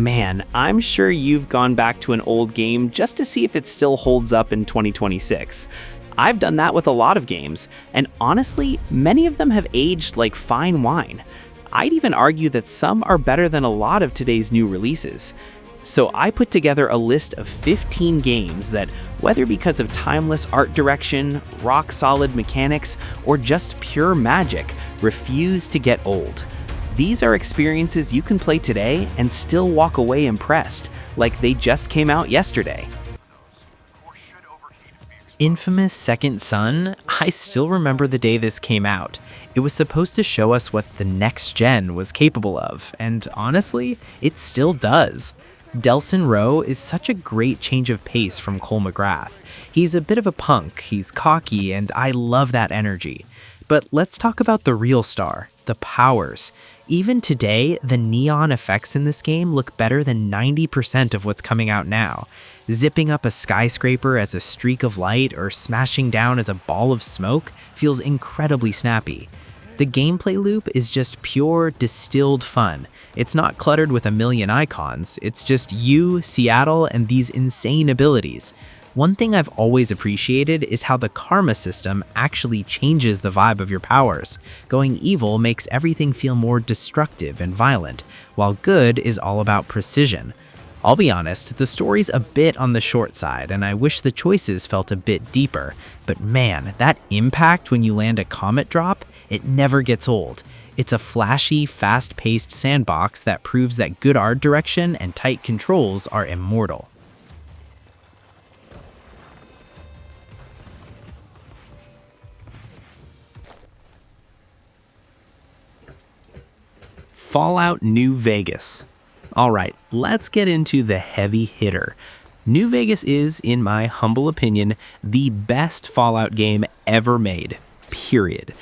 Man, I'm sure you've gone back to an old game just to see if it still holds up in 2026. I've done that with a lot of games, and honestly, many of them have aged like fine wine. I'd even argue that some are better than a lot of today's new releases. So I put together a list of 15 games that, whether because of timeless art direction, rock-solid mechanics, or just pure magic, refuse to get old. These are experiences you can play today and still walk away impressed, like they just came out yesterday. Infamous Second Son, I still remember the day this came out. It was supposed to show us what the next gen was capable of, and honestly, it still does. Delson Rowe is such a great change of pace from Cole McGrath. He's a bit of a punk, he's cocky, and I love that energy. But let's talk about the real star, the powers. Even today, the neon effects in this game look better than 90% of what's coming out now. Zipping up a skyscraper as a streak of light or smashing down as a ball of smoke feels incredibly snappy. The gameplay loop is just pure, distilled fun. It's not cluttered with a million icons, it's just you, Seattle, and these insane abilities. One thing I've always appreciated is how the karma system actually changes the vibe of your powers. Going evil makes everything feel more destructive and violent, while good is all about precision. I'll be honest, the story's a bit on the short side, and I wish the choices felt a bit deeper. But man, that impact when you land a comet drop, it never gets old. It's a flashy, fast-paced sandbox that proves that good art direction and tight controls are immortal. Fallout New Vegas. Alright, let's get into the heavy hitter. New Vegas is, in my humble opinion, the best Fallout game ever made. Period.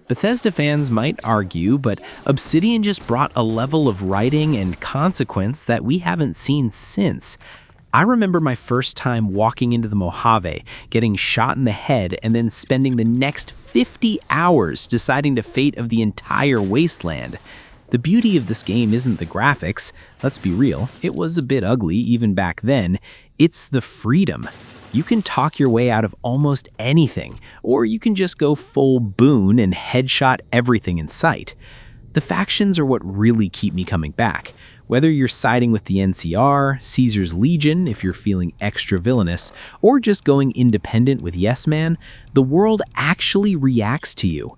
Bethesda fans might argue, but Obsidian just brought a level of writing and consequence that we haven't seen since. I remember my first time walking into the Mojave, getting shot in the head, and then spending the next 50 hours deciding the fate of the entire wasteland. The beauty of this game isn't the graphics, let's be real, it was a bit ugly even back then, it's the freedom. You can talk your way out of almost anything, or you can just go full Boone and headshot everything in sight. The factions are what really keep me coming back. Whether you're siding with the NCR, Caesar's Legion if you're feeling extra villainous, or just going independent with Yes Man, the world actually reacts to you.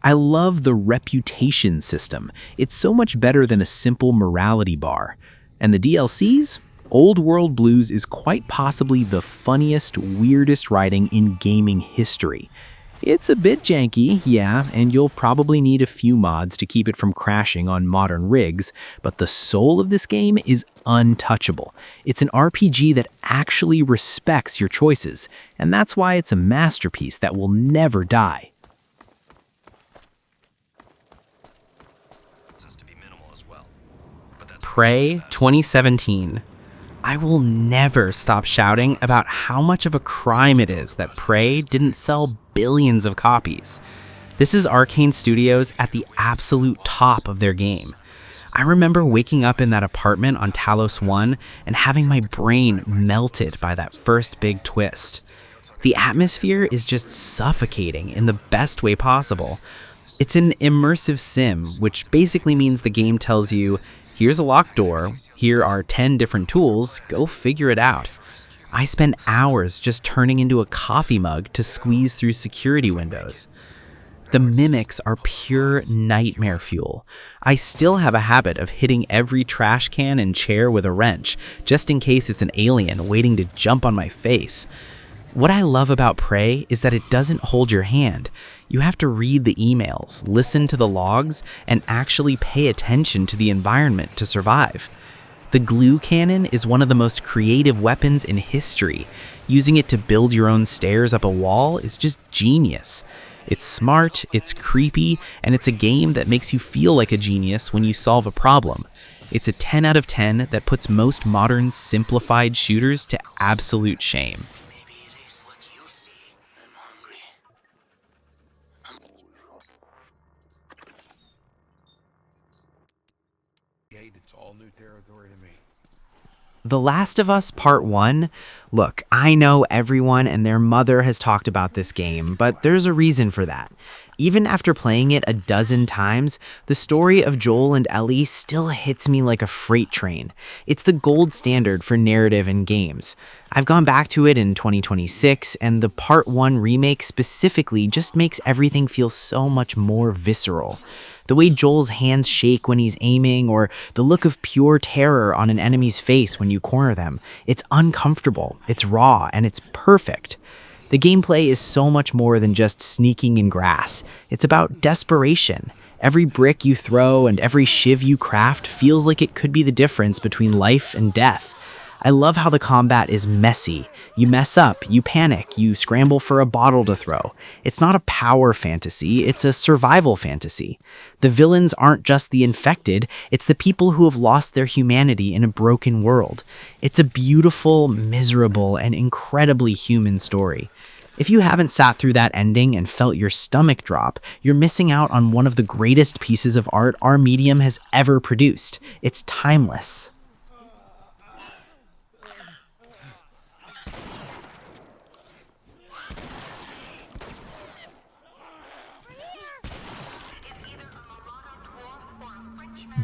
I love the reputation system. It's so much better than a simple morality bar. And the DLCs? Old World Blues is quite possibly the funniest, weirdest writing in gaming history. It's a bit janky, yeah, and you'll probably need a few mods to keep it from crashing on modern rigs, but the soul of this game is untouchable. It's an RPG that actually respects your choices, and that's why it's a masterpiece that will never die. Prey 2017. I will never stop shouting about how much of a crime it is that Prey didn't sell billions of copies. This is Arcane Studios at the absolute top of their game. I remember waking up in that apartment on Talos 1 and having my brain melted by that first big twist. The atmosphere is just suffocating in the best way possible. It's an immersive sim, which basically means the game tells you, here's a locked door, here are 10 different tools, go figure it out. I spent hours just turning into a coffee mug to squeeze through security windows. The mimics are pure nightmare fuel. I still have a habit of hitting every trash can and chair with a wrench, just in case it's an alien waiting to jump on my face. What I love about Prey is that it doesn't hold your hand. You have to read the emails, listen to the logs, and actually pay attention to the environment to survive. The glue cannon is one of the most creative weapons in history. Using it to build your own stairs up a wall is just genius. It's smart, it's creepy, and it's a game that makes you feel like a genius when you solve a problem. It's a 10 out of 10 that puts most modern simplified shooters to absolute shame. It's all new territory to me. The Last of Us Part 1? Look, I know everyone and their mother has talked about this game, but there's a reason for that. Even after playing it a dozen times, the story of Joel and Ellie still hits me like a freight train. It's the gold standard for narrative in games. I've gone back to it in 2026, and the Part 1 remake specifically just makes everything feel so much more visceral. The way Joel's hands shake when he's aiming, or the look of pure terror on an enemy's face when you corner them. It's uncomfortable, it's raw, and it's perfect. The gameplay is so much more than just sneaking in grass. It's about desperation. Every brick you throw and every shiv you craft feels like it could be the difference between life and death. I love how the combat is messy. You mess up, you panic, you scramble for a bottle to throw. It's not a power fantasy, it's a survival fantasy. The villains aren't just the infected, it's the people who have lost their humanity in a broken world. It's a beautiful, miserable, and incredibly human story. If you haven't sat through that ending and felt your stomach drop, you're missing out on one of the greatest pieces of art our medium has ever produced. It's timeless.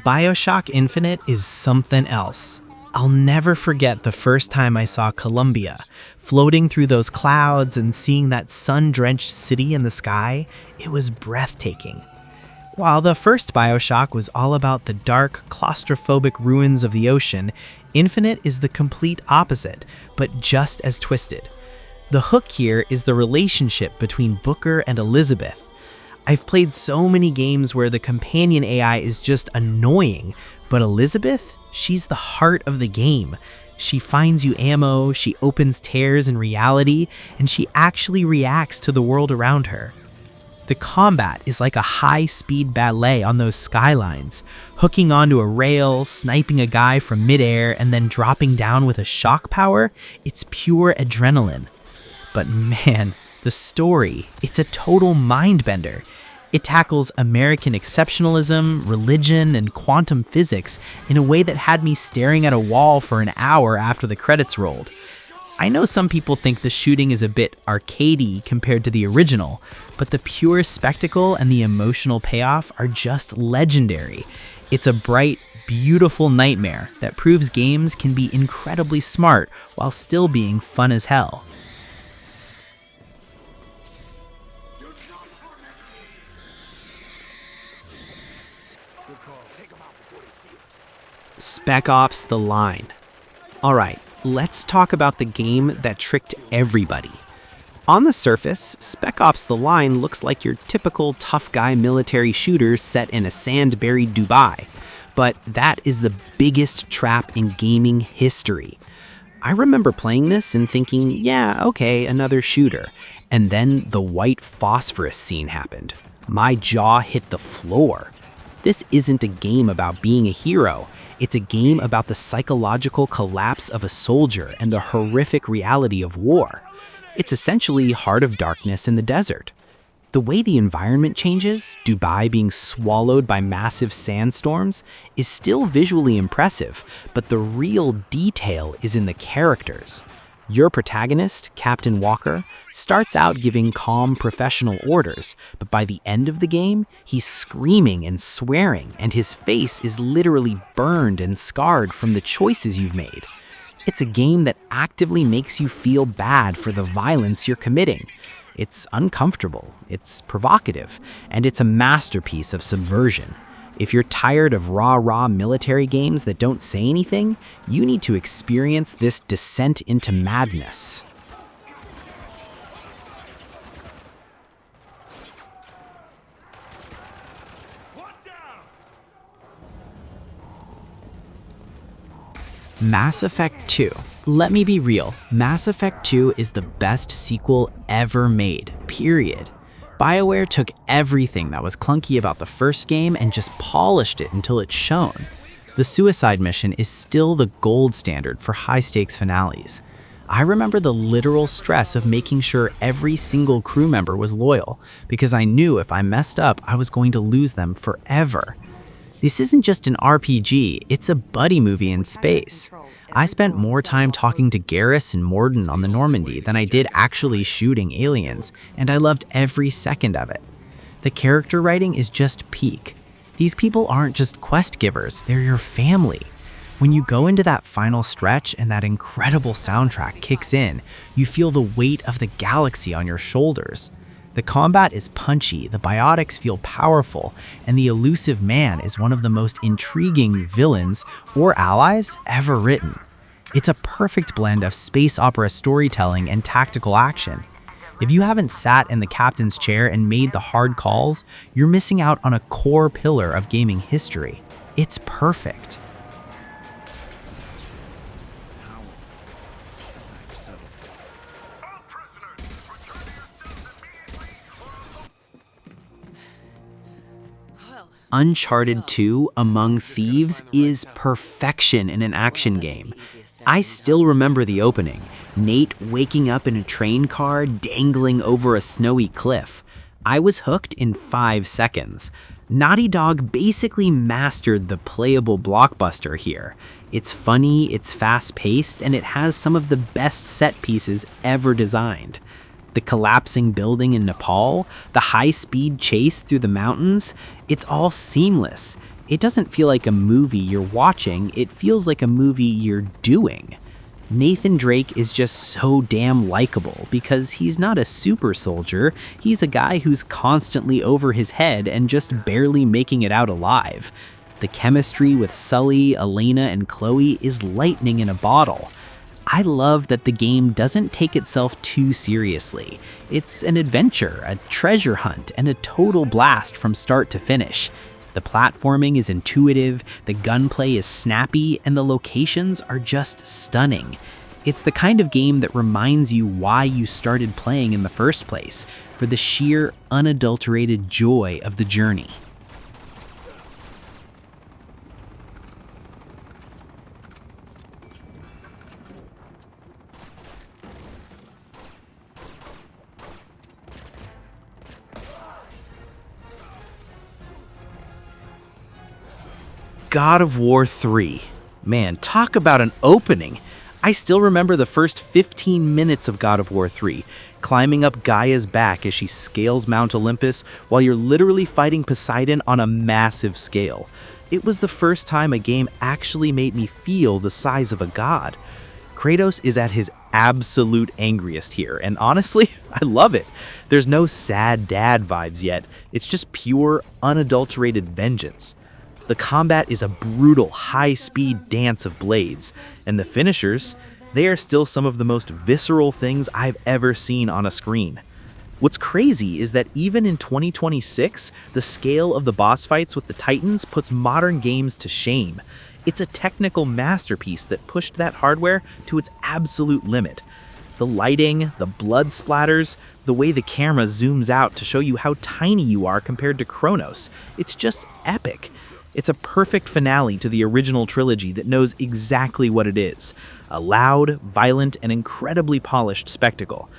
BioShock Infinite is something else. I'll never forget the first time I saw Columbia, floating through those clouds and seeing that sun-drenched city in the sky. It was breathtaking. While the first BioShock was all about the dark, claustrophobic ruins of the ocean, Infinite is the complete opposite, but just as twisted. The hook here is the relationship between Booker and Elizabeth. I've played so many games where the companion AI is just annoying, but Elizabeth, she's the heart of the game. She finds you ammo, she opens tears in reality, and she actually reacts to the world around her. The combat is like a high-speed ballet on those skylines, hooking onto a rail, sniping a guy from midair, and then dropping down with a shock power. It's pure adrenaline. But man, the story, it's a total mind-bender. It tackles American exceptionalism, religion, and quantum physics in a way that had me staring at a wall for an hour after the credits rolled. I know some people think the shooting is a bit arcadey compared to the original, but the pure spectacle and the emotional payoff are just legendary. It's a bright, beautiful nightmare that proves games can be incredibly smart while still being fun as hell. Spec Ops: The Line. Alright, let's talk about the game that tricked everybody. On the surface, Spec Ops: The Line looks like your typical tough guy military shooter set in a sand-buried Dubai, but that is the biggest trap in gaming history. I remember playing this and thinking, yeah, okay, another shooter. And then the white phosphorus scene happened. My jaw hit the floor. This isn't a game about being a hero. It's a game about the psychological collapse of a soldier and the horrific reality of war. It's essentially Heart of Darkness in the desert. The way the environment changes, Dubai being swallowed by massive sandstorms, is still visually impressive, but the real detail is in the characters. Your protagonist, Captain Walker, starts out giving calm professional orders, but by the end of the game, he's screaming and swearing, and his face is literally burned and scarred from the choices you've made. It's a game that actively makes you feel bad for the violence you're committing. It's uncomfortable, it's provocative, and it's a masterpiece of subversion. If you're tired of raw military games that don't say anything, you need to experience this descent into madness. Mass Effect 2. Let me be real, Mass Effect 2 is the best sequel ever made, period. BioWare took everything that was clunky about the first game and just polished it until it's shone. The suicide mission is still the gold standard for high-stakes finales. I remember the literal stress of making sure every single crew member was loyal, because I knew if I messed up, I was going to lose them forever. This isn't just an RPG, it's a buddy movie in space. I spent more time talking to Garrus and Morden on the Normandy than I did actually shooting aliens, and I loved every second of it. The character writing is just peak. These people aren't just quest givers, they're your family. When you go into that final stretch and that incredible soundtrack kicks in, you feel the weight of the galaxy on your shoulders. The combat is punchy, the biotics feel powerful, and the elusive man is one of the most intriguing villains or allies ever written. It's a perfect blend of space opera storytelling and tactical action. If you haven't sat in the captain's chair and made the hard calls, you're missing out on a core pillar of gaming history. It's perfect. Uncharted 2 Among Thieves is perfection in an action game. I still remember the opening, Nate waking up in a train car dangling over a snowy cliff. I was hooked in 5 seconds. Naughty Dog basically mastered the playable blockbuster here. It's funny, it's fast-paced, and it has some of the best set pieces ever designed. The collapsing building in Nepal, the high-speed chase through the mountains, it's all seamless. It doesn't feel like a movie you're watching, it feels like a movie you're doing. Nathan Drake is just so damn likable because he's not a super soldier, he's a guy who's constantly over his head and just barely making it out alive. The chemistry with Sully, Elena, and Chloe is lightning in a bottle. I love that the game doesn't take itself too seriously. It's an adventure, a treasure hunt, and a total blast from start to finish. The platforming is intuitive, the gunplay is snappy, and the locations are just stunning. It's the kind of game that reminds you why you started playing in the first place, for the sheer, unadulterated joy of the journey. God of War 3. Man, talk about an opening. I still remember the first 15 minutes of God of War 3, climbing up Gaia's back as she scales Mount Olympus while you're literally fighting Poseidon on a massive scale. It was the first time a game actually made me feel the size of a god. Kratos is at his absolute angriest here, and honestly, I love it. There's no sad dad vibes yet, it's just pure, unadulterated vengeance. The combat is a brutal, high-speed dance of blades, and the finishers, they are still some of the most visceral things I've ever seen on a screen. What's crazy is that even in 2026, the scale of the boss fights with the Titans puts modern games to shame. It's a technical masterpiece that pushed that hardware to its absolute limit. The lighting, the blood splatters, the way the camera zooms out to show you how tiny you are compared to Kronos, it's just epic. It's a perfect finale to the original trilogy that knows exactly what it is, a loud, violent, and incredibly polished spectacle.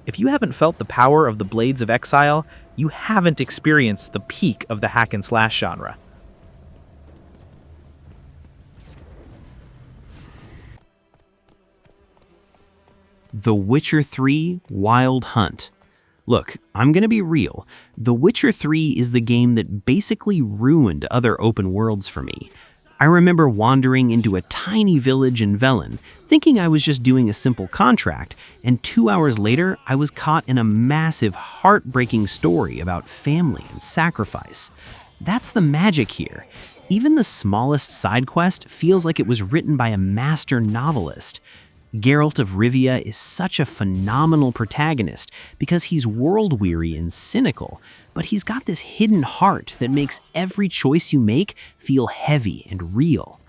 If you haven't felt the power of the Blades of Exile, you haven't experienced the peak of the hack and slash genre. The Witcher 3 Wild Hunt. Look, I'm gonna be real. The Witcher 3 is the game that basically ruined other open worlds for me. I remember wandering into a tiny village in Velen, thinking I was just doing a simple contract, and 2 hours later, I was caught in a massive, heartbreaking story about family and sacrifice. That's the magic here. Even the smallest side quest feels like it was written by a master novelist. Geralt of Rivia is such a phenomenal protagonist because he's world-weary and cynical, but he's got this hidden heart that makes every choice you make feel heavy and real.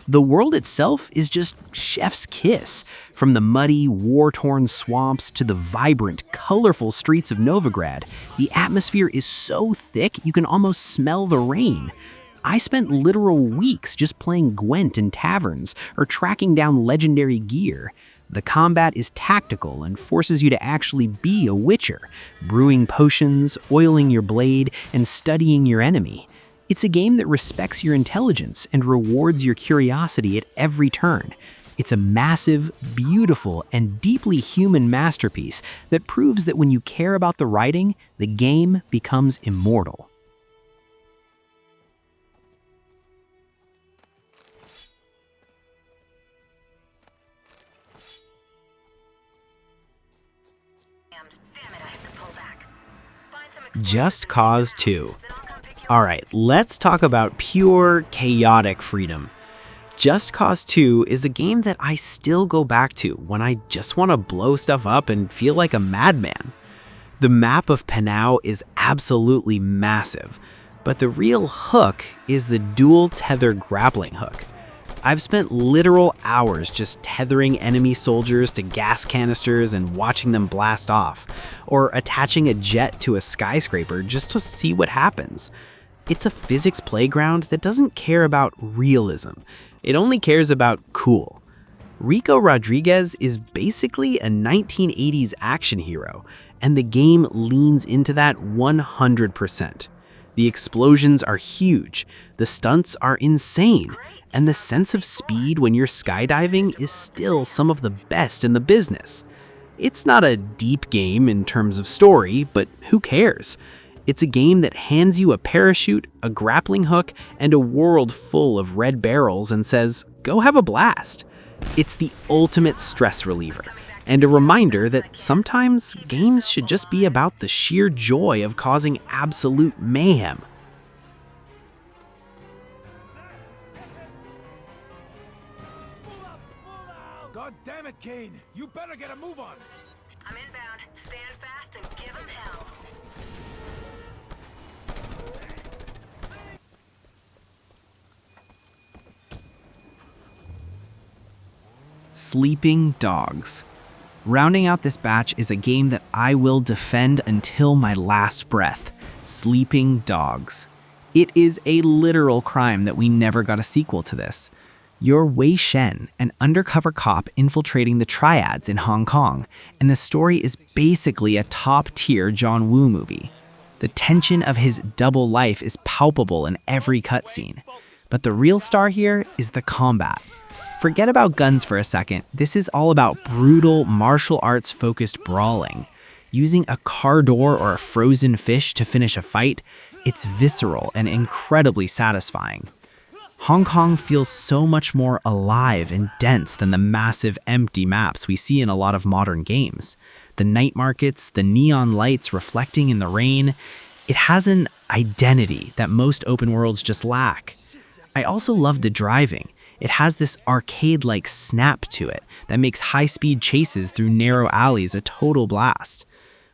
The world itself is just chef's kiss, from the muddy, war-torn swamps to the vibrant, colorful streets of Novigrad. The atmosphere is so thick you can almost smell the rain. I spent literal weeks just playing Gwent in taverns or tracking down legendary gear. The combat is tactical and forces you to actually be a witcher, brewing potions, oiling your blade, and studying your enemy. It's a game that respects your intelligence and rewards your curiosity at every turn. It's a massive, beautiful, and deeply human masterpiece that proves that when you care about the writing, the game becomes immortal. Just Cause 2. Alright, let's talk about pure, chaotic freedom. Just Cause 2 is a game that I still go back to when I just want to blow stuff up and feel like a madman. The map of Panau is absolutely massive, but the real hook is the dual tether grappling hook. I've spent literal hours just tethering enemy soldiers to gas canisters and watching them blast off, or attaching a jet to a skyscraper just to see what happens. It's a physics playground that doesn't care about realism. It only cares about cool. Rico Rodriguez is basically a 1980s action hero, and the game leans into that 100%. The explosions are huge, the stunts are insane, and the sense of speed when you're skydiving is still some of the best in the business. It's not a deep game in terms of story, but who cares? It's a game that hands you a parachute, a grappling hook, and a world full of red barrels and says, go have a blast. It's the ultimate stress reliever, and a reminder that sometimes games should just be about the sheer joy of causing absolute mayhem. God damn it, Kane! You better get a move on! I'm inbound. Stand fast and give him hell. Sleeping Dogs. Rounding out this batch is a game that I will defend until my last breath. Sleeping Dogs. It is a literal crime that we never got a sequel to this. You're Wei Shen, an undercover cop infiltrating the triads in Hong Kong, and the story is basically a top-tier John Woo movie. The tension of his double life is palpable in every cutscene, but the real star here is the combat. Forget about guns for a second. This is all about brutal martial arts focused brawling. Using a car door or a frozen fish to finish a fight, it's visceral and incredibly satisfying. Hong Kong feels so much more alive and dense than the massive empty maps we see in a lot of modern games. The night markets, the neon lights reflecting in the rain, it has an identity that most open worlds just lack. I also love the driving. It has this arcade-like snap to it that makes high-speed chases through narrow alleys a total blast.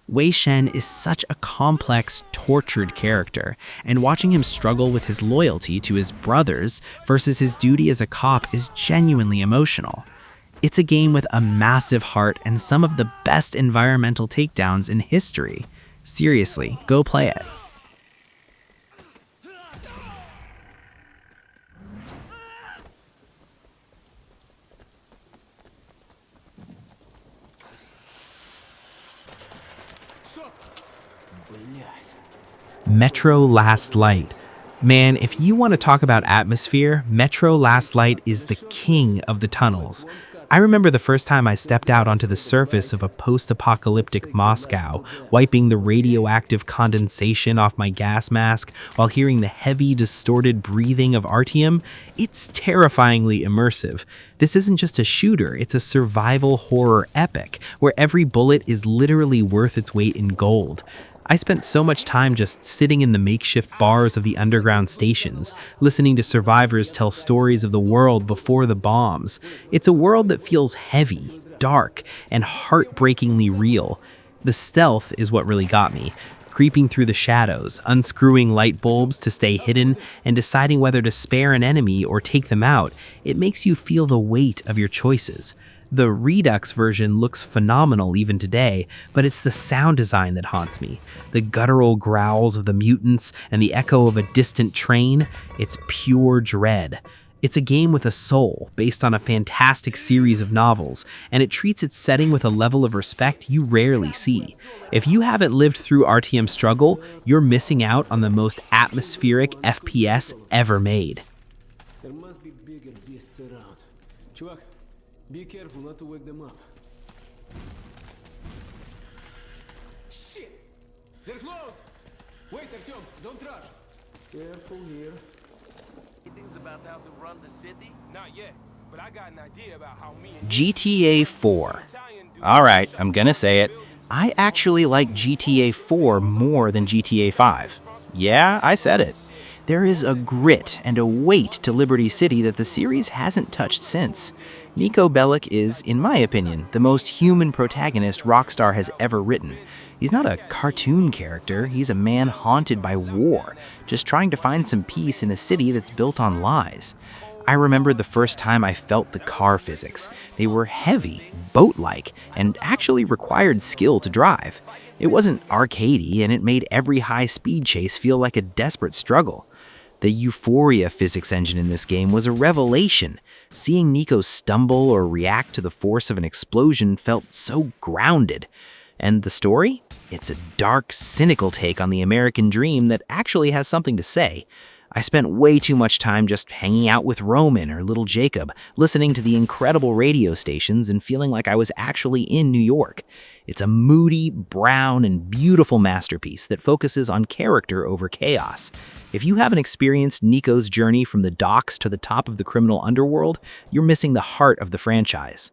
Wei Shen is such a complex, tortured character, and watching him struggle with his loyalty to his brothers versus his duty as a cop is genuinely emotional. It's a game with a massive heart and some of the best environmental takedowns in history. Seriously, go play it. Metro Last Light. Man, if you want to talk about atmosphere, Metro Last Light is the king of the tunnels. I remember the first time I stepped out onto the surface of a post-apocalyptic Moscow, wiping the radioactive condensation off my gas mask while hearing the heavy, distorted breathing of Artyom. It's terrifyingly immersive. This isn't just a shooter, it's a survival horror epic, where every bullet is literally worth its weight in gold. I spent so much time just sitting in the makeshift bars of the underground stations, listening to survivors tell stories of the world before the bombs. It's a world that feels heavy, dark, and heartbreakingly real. The stealth is what really got me. Creeping through the shadows, unscrewing light bulbs to stay hidden, and deciding whether to spare an enemy or take them out, it makes you feel the weight of your choices. The Redux version looks phenomenal even today, but it's the sound design that haunts me. The guttural growls of the mutants and the echo of a distant train, it's pure dread. It's a game with a soul, based on a fantastic series of novels, and it treats its setting with a level of respect you rarely see. If you haven't lived through RTM Struggle, you're missing out on the most atmospheric FPS ever made. There must be bigger beasts around. Чувак, be careful not to wake them up. Shit! They're close! Wait, Artyom, don't rush. Careful here. Things about how to run the city? Not yet, but I got an idea about how me and GTA 4. Alright, I'm gonna say it. I actually like GTA 4 more than GTA 5. Yeah, I said it. There is a grit and a weight to Liberty City that the series hasn't touched since. Niko Bellic is, in my opinion, the most human protagonist Rockstar has ever written. He's not a cartoon character, he's a man haunted by war, just trying to find some peace in a city that's built on lies. I remember the first time I felt the car physics. They were heavy, boat-like, and actually required skill to drive. It wasn't arcadey, and it made every high-speed chase feel like a desperate struggle. The Euphoria physics engine in this game was a revelation. Seeing Niko stumble or react to the force of an explosion felt so grounded. And the story? It's a dark, cynical take on the American dream that actually has something to say. I spent way too much time just hanging out with Roman or little Jacob, listening to the incredible radio stations and feeling like I was actually in New York. It's a moody, brown, and beautiful masterpiece that focuses on character over chaos. If you haven't experienced Niko's journey from the docks to the top of the criminal underworld, you're missing the heart of the franchise.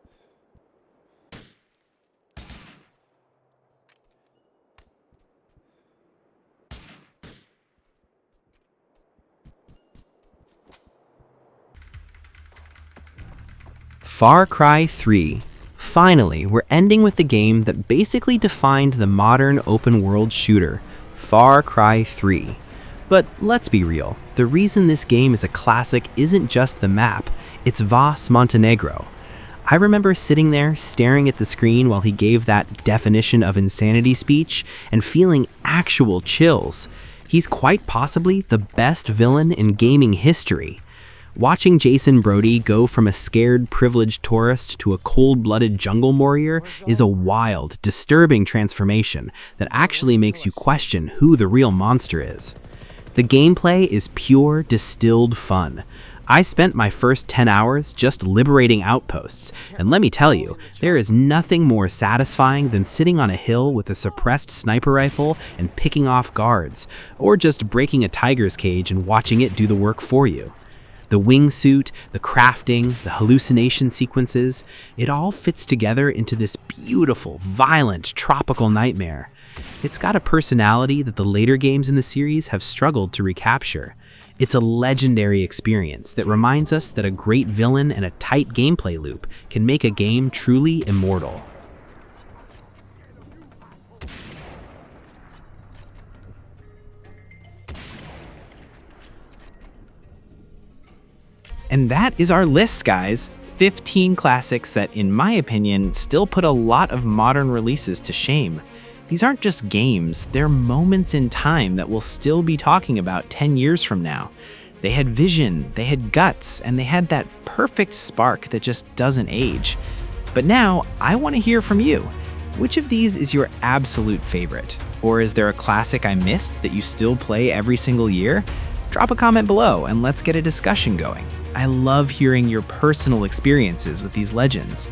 Far Cry 3. Finally, we're ending with the game that basically defined the modern open-world shooter, Far Cry 3. But let's be real, the reason this game is a classic isn't just the map, it's Vas Montenegro. I remember sitting there staring at the screen while he gave that definition of insanity speech and feeling actual chills. He's quite possibly the best villain in gaming history. Watching Jason Brody go from a scared, privileged tourist to a cold-blooded jungle warrior is a wild, disturbing transformation that actually makes you question who the real monster is. The gameplay is pure, distilled fun. I spent my first 10 hours just liberating outposts, and let me tell you, there is nothing more satisfying than sitting on a hill with a suppressed sniper rifle and picking off guards, or just breaking a tiger's cage and watching it do the work for you. The wingsuit, the crafting, the hallucination sequences, it all fits together into this beautiful, violent, tropical nightmare. It's got a personality that the later games in the series have struggled to recapture. It's a legendary experience that reminds us that a great villain and a tight gameplay loop can make a game truly immortal. And that is our list, guys. 15 classics that, in my opinion, still put a lot of modern releases to shame. These aren't just games, they're moments in time that we'll still be talking about 10 years from now. They had vision, they had guts, and they had that perfect spark that just doesn't age. But now, I want to hear from you. Which of these is your absolute favorite? Or is there a classic I missed that you still play every single year? Drop a comment below and let's get a discussion going. I love hearing your personal experiences with these legends.